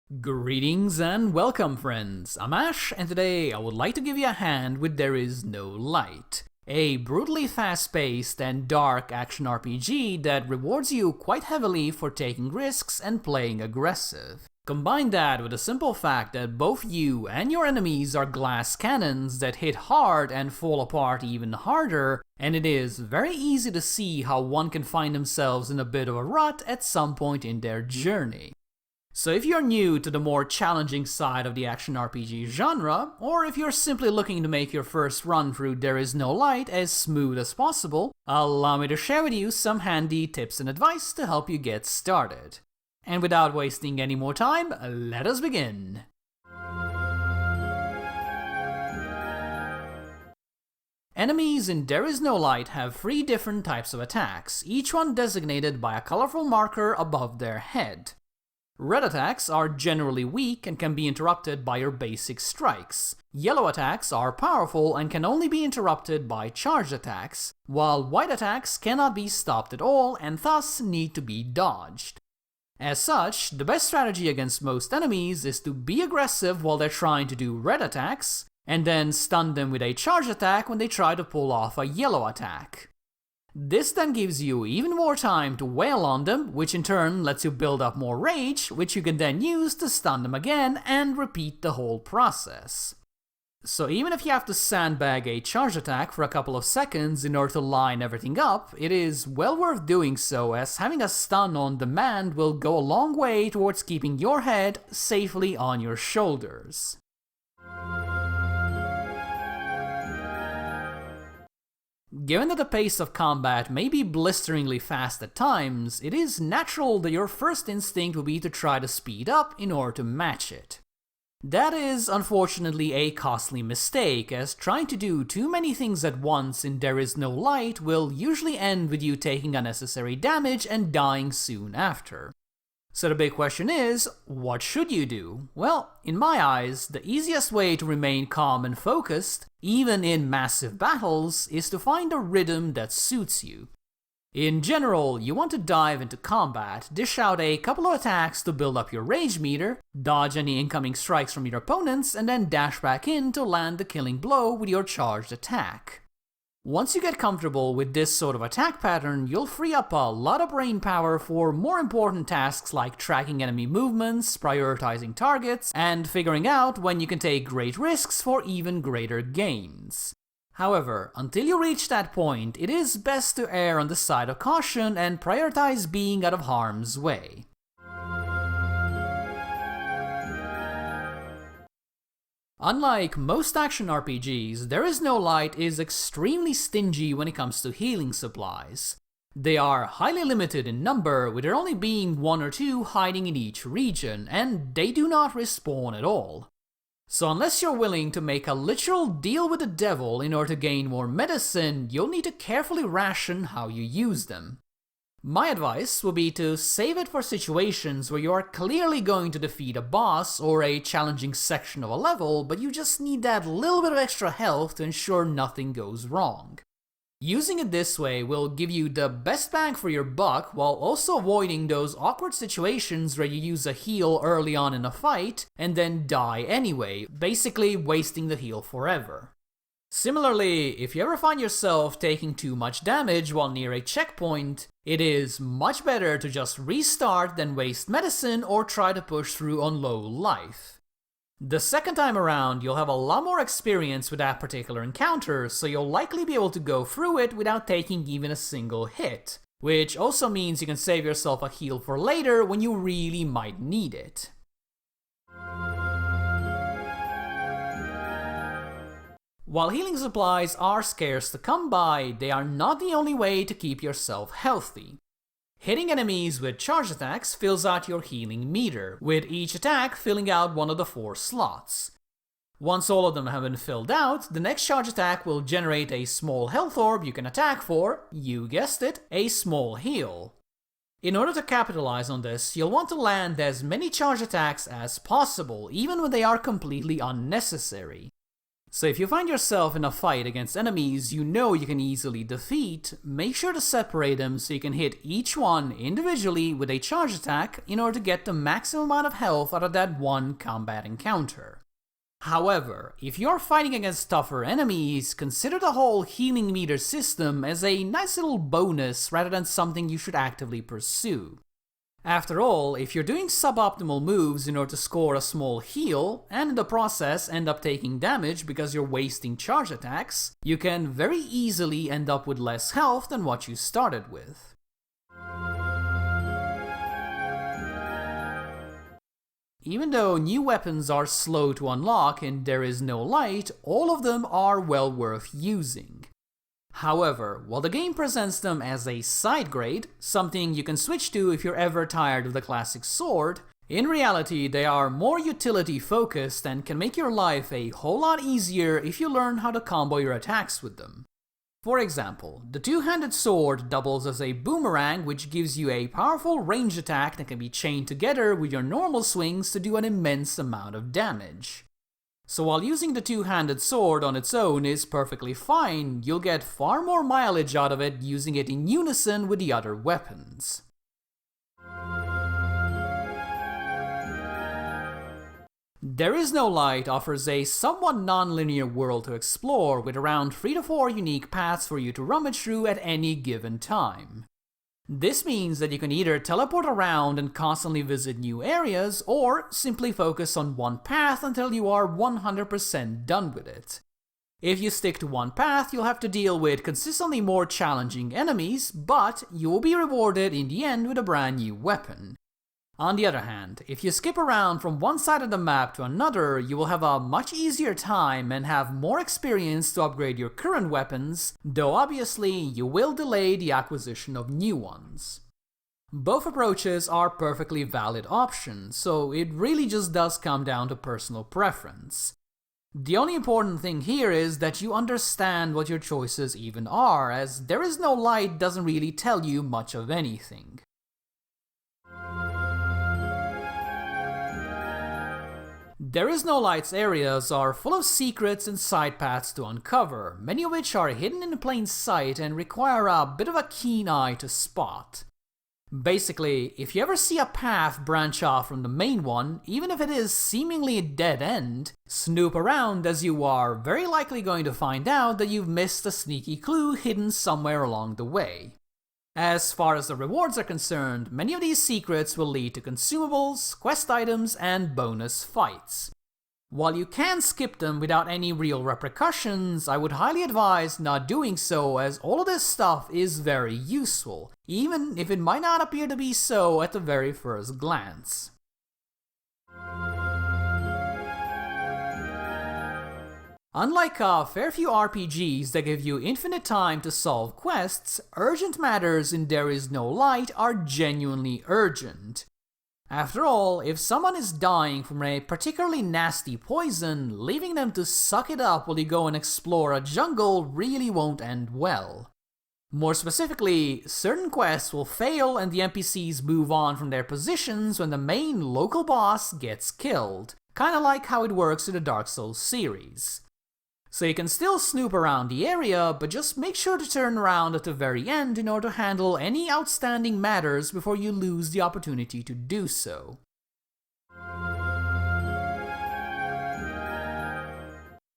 Greetings and welcome, friends. I'm Ash, and today I would like to give you a hand with There Is No Light, a brutally fast-paced and dark action RPG that rewards you quite heavily for taking risks and playing aggressive. Combine that with the simple fact that both you and your enemies are glass cannons that hit hard and fall apart even harder, and it is very easy to see how one can find themselves in a bit of a rut at some point in their journey. So if you're new to the more challenging side of the action RPG genre, or if you're simply looking to make your first run through There Is No Light as smooth as possible, allow me to share with you some handy tips and advice to help you get started. And without wasting any more time, let us begin! Enemies in There Is No Light have 3 different types of attacks, each one designated by a colorful marker above their head. Red attacks are generally weak and can be interrupted by your basic strikes. Yellow attacks are powerful and can only be interrupted by charged attacks, while white attacks cannot be stopped at all and thus need to be dodged. As such, the best strategy against most enemies is to be aggressive while they're trying to do red attacks, and then stun them with a charged attack when they try to pull off a yellow attack. This then gives you even more time to wail on them, which in turn lets you build up more rage, which you can then use to stun them again and repeat the whole process. So even if you have to sandbag a charge attack for a couple of seconds in order to line everything up, it is well worth doing so, as having a stun on demand will go a long way towards keeping your head safely on your shoulders. Given that the pace of combat may be blisteringly fast at times, it is natural that your first instinct will be to try to speed up in order to match it. That is, unfortunately, a costly mistake, as trying to do too many things at once in There Is No Light will usually end with you taking unnecessary damage and dying soon after. So the big question is, what should you do? Well, in my eyes, the easiest way to remain calm and focused, even in massive battles, is to find a rhythm that suits you. In general, you want to dive into combat, dish out a couple of attacks to build up your rage meter, dodge any incoming strikes from your opponents, and then dash back in to land the killing blow with your charged attack. Once you get comfortable with this sort of attack pattern, you'll free up a lot of brain power for more important tasks like tracking enemy movements, prioritizing targets, and figuring out when you can take great risks for even greater gains. However, until you reach that point, it is best to err on the side of caution and prioritize being out of harm's way. Unlike most action RPGs, There Is No Light is extremely stingy when it comes to healing supplies. They are highly limited in number, with there only being 1 or 2 hiding in each region, and they do not respawn at all. So unless you're willing to make a literal deal with the devil in order to gain more medicine, you'll need to carefully ration how you use them. My advice would be to save it for situations where you are clearly going to defeat a boss or a challenging section of a level, but you just need that little bit of extra health to ensure nothing goes wrong. Using it this way will give you the best bang for your buck while also avoiding those awkward situations where you use a heal early on in a fight and then die anyway, basically wasting the heal forever. Similarly, if you ever find yourself taking too much damage while near a checkpoint, it is much better to just restart than waste medicine or try to push through on low life. The second time around, you'll have a lot more experience with that particular encounter, so you'll likely be able to go through it without taking even a single hit, which also means you can save yourself a heal for later when you really might need it. While healing supplies are scarce to come by, they are not the only way to keep yourself healthy. Hitting enemies with charge attacks fills out your healing meter, with each attack filling out one of the 4 slots. Once all of them have been filled out, the next charge attack will generate a small health orb you can attack for, you guessed it, a small heal. In order to capitalize on this, you'll want to land as many charge attacks as possible, even when they are completely unnecessary. So if you find yourself in a fight against enemies you know you can easily defeat, make sure to separate them so you can hit each one individually with a charge attack in order to get the maximum amount of health out of that one combat encounter. However, if you're fighting against tougher enemies, consider the whole healing meter system as a nice little bonus rather than something you should actively pursue. After all, if you're doing suboptimal moves in order to score a small heal, and in the process end up taking damage because you're wasting charge attacks, you can very easily end up with less health than what you started with. Even though new weapons are slow to unlock and there is no light, all of them are well worth using. However, while the game presents them as a side grade, something you can switch to if you're ever tired of the classic sword, in reality they are more utility focused and can make your life a whole lot easier if you learn how to combo your attacks with them. For example, the two-handed sword doubles as a boomerang, which gives you a powerful range attack that can be chained together with your normal swings to do an immense amount of damage. So while using the two-handed sword on its own is perfectly fine, you'll get far more mileage out of it using it in unison with the other weapons. There Is No Light offers a somewhat non-linear world to explore with around 3 to 4 unique paths for you to rummage through at any given time. This means that you can either teleport around and constantly visit new areas, or simply focus on one path until you are 100% done with it. If you stick to one path, you'll have to deal with consistently more challenging enemies, but you will be rewarded in the end with a brand new weapon. On the other hand, if you skip around from one side of the map to another, you will have a much easier time and have more experience to upgrade your current weapons, though obviously you will delay the acquisition of new ones. Both approaches are perfectly valid options, so it really just does come down to personal preference. The only important thing here is that you understand what your choices even are, as There Is No Light doesn't really tell you much of anything. There Is No Light's areas are full of secrets and side paths to uncover, many of which are hidden in plain sight and require a bit of a keen eye to spot. Basically, if you ever see a path branch off from the main one, even if it is seemingly a dead end, snoop around as you are very likely going to find out that you've missed a sneaky clue hidden somewhere along the way. As far as the rewards are concerned, many of these secrets will lead to consumables, quest items, and bonus fights. While you can skip them without any real repercussions, I would highly advise not doing so, as all of this stuff is very useful, even if it might not appear to be so at the very first glance. Unlike a fair few RPGs that give you infinite time to solve quests, urgent matters in There Is No Light are genuinely urgent. After all, if someone is dying from a particularly nasty poison, leaving them to suck it up while you go and explore a jungle really won't end well. More specifically, certain quests will fail and the NPCs move on from their positions when the main local boss gets killed, kinda like how it works in the Dark Souls series. So you can still snoop around the area, but just make sure to turn around at the very end in order to handle any outstanding matters before you lose the opportunity to do so.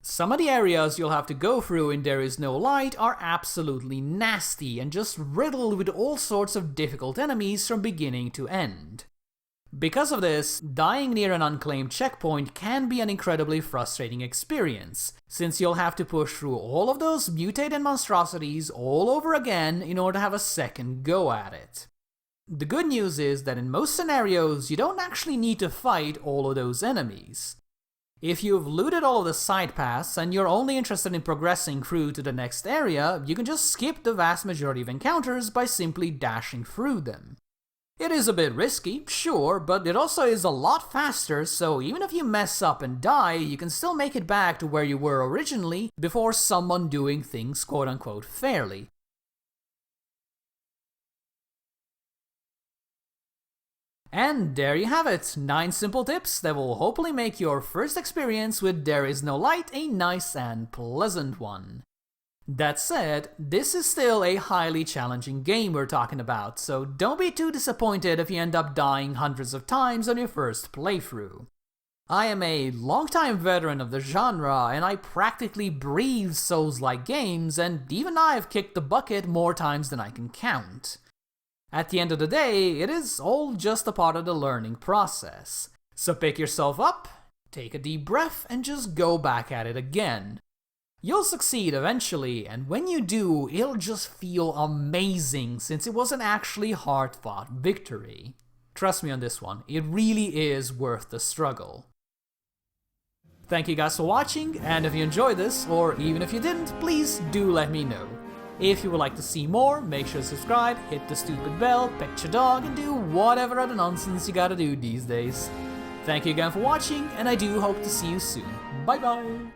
Some of the areas you'll have to go through in There Is No Light are absolutely nasty and just riddled with all sorts of difficult enemies from beginning to end. Because of this, dying near an unclaimed checkpoint can be an incredibly frustrating experience, since you'll have to push through all of those mutated monstrosities all over again in order to have a second go at it. The good news is that in most scenarios, you don't actually need to fight all of those enemies. If you've looted all of the side paths and you're only interested in progressing through to the next area, you can just skip the vast majority of encounters by simply dashing through them. It is a bit risky, sure, but it also is a lot faster, so even if you mess up and die, you can still make it back to where you were originally before someone doing things quote-unquote fairly. And there you have it, 9 simple tips that will hopefully make your first experience with There Is No Light a nice and pleasant one. That said, this is still a highly challenging game we're talking about, so don't be too disappointed if you end up dying hundreds of times on your first playthrough. I am a longtime veteran of the genre, and I practically breathe Souls-like games, and even I've kicked the bucket more times than I can count. At the end of the day, it is all just a part of the learning process. So pick yourself up, take a deep breath, and just go back at it again. You'll succeed eventually, and when you do, it'll just feel amazing since it was an actually hard-fought victory. Trust me on this one, it really is worth the struggle. Thank you guys for watching, and if you enjoyed this, or even if you didn't, please do let me know. If you would like to see more, make sure to subscribe, hit the stupid bell, pet your dog, and do whatever other nonsense you gotta do these days. Thank you again for watching, and I do hope to see you soon. Bye bye!